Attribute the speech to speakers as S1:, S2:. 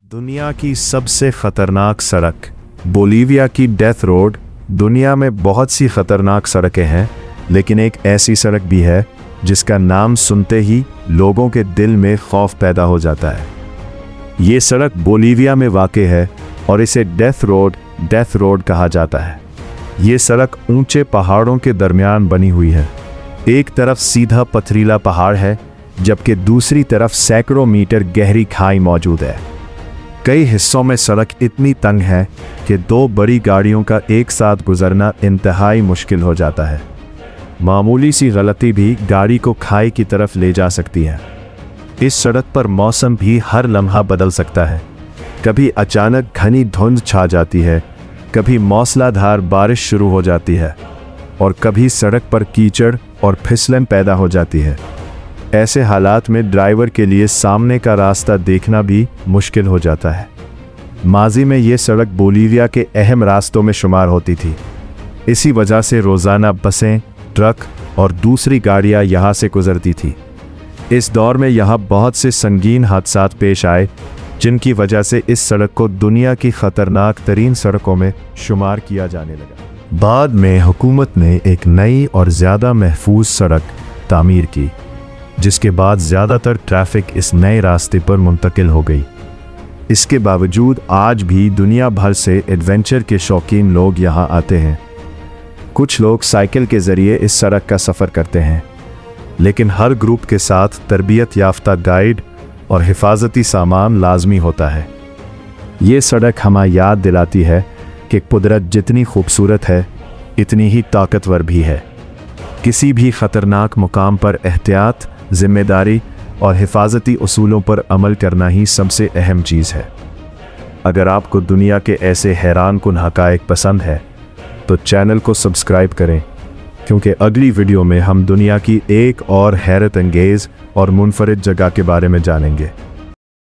S1: दुनिया की सबसे खतरनाक सड़क बोलीविया की डेथ रोड। दुनिया में बहुत सी खतरनाक सड़कें हैं, लेकिन एक ऐसी सड़क भी है जिसका नाम सुनते ही लोगों के दिल में खौफ पैदा हो जाता है। ये सड़क बोलीविया में वाक़ है और इसे डेथ रोड कहा जाता है। ये सड़क ऊंचे पहाड़ों के दरमियान बनी हुई है। एक तरफ सीधा पथरीला पहाड़ है, जबकि दूसरी तरफ सैकड़ों मीटर गहरी खाई मौजूद है। कई हिस्सों में सड़क इतनी तंग है कि दो बड़ी गाड़ियों का एक साथ गुजरना इंतहाई मुश्किल हो जाता है। मामूली सी गलती भी गाड़ी को खाई की तरफ ले जा सकती है। इस सड़क पर मौसम भी हर लम्हा बदल सकता है। कभी अचानक घनी धुंध छा जाती है, कभी मूसलाधार बारिश शुरू हो जाती है और कभी सड़क पर कीचड़ और फिसलन पैदा हो जाती है। ऐसे हालात में ड्राइवर के लिए सामने का रास्ता देखना भी मुश्किल हो जाता है। माजी में ये सड़क बोलीविया के अहम रास्तों में शुमार होती थी। इसी वजह से रोज़ाना बसें, ट्रक और दूसरी गाड़ियां यहां से गुजरती थी। इस दौर में यहां बहुत से संगीन हादसात पेश आए, जिनकी वजह से इस सड़क को दुनिया की खतरनाक तरीन सड़कों में शुमार किया जाने लगा। बाद में हुकूमत ने एक नई और ज़्यादा महफूज सड़क तामीर की, जिसके बाद ज़्यादातर ट्रैफिक इस नए रास्ते पर मुंतकिल हो गई। इसके बावजूद आज भी दुनिया भर से एडवेंचर के शौकीन लोग यहाँ आते हैं। कुछ लोग साइकिल के ज़रिए इस सड़क का सफ़र करते हैं, लेकिन हर ग्रुप के साथ तरबियत याफ्ता गाइड और हिफाजती सामान लाजमी होता है। ये सड़क हमें याद दिलाती है कि कुदरत जितनी खूबसूरत है, इतनी ही ताकतवर भी है। किसी भी ख़तरनाक मुकाम पर एहतियात, जिम्मेदारी और हिफाजती उसूलों पर अमल करना ही सबसे अहम चीज़ है। अगर आपको दुनिया के ऐसे हैरान कुन हक़ाइक़ पसंद है तो चैनल को सब्सक्राइब करें, क्योंकि अगली वीडियो में हम दुनिया की एक और हैरत अंगेज़ और मुनफरिद जगह के बारे में जानेंगे।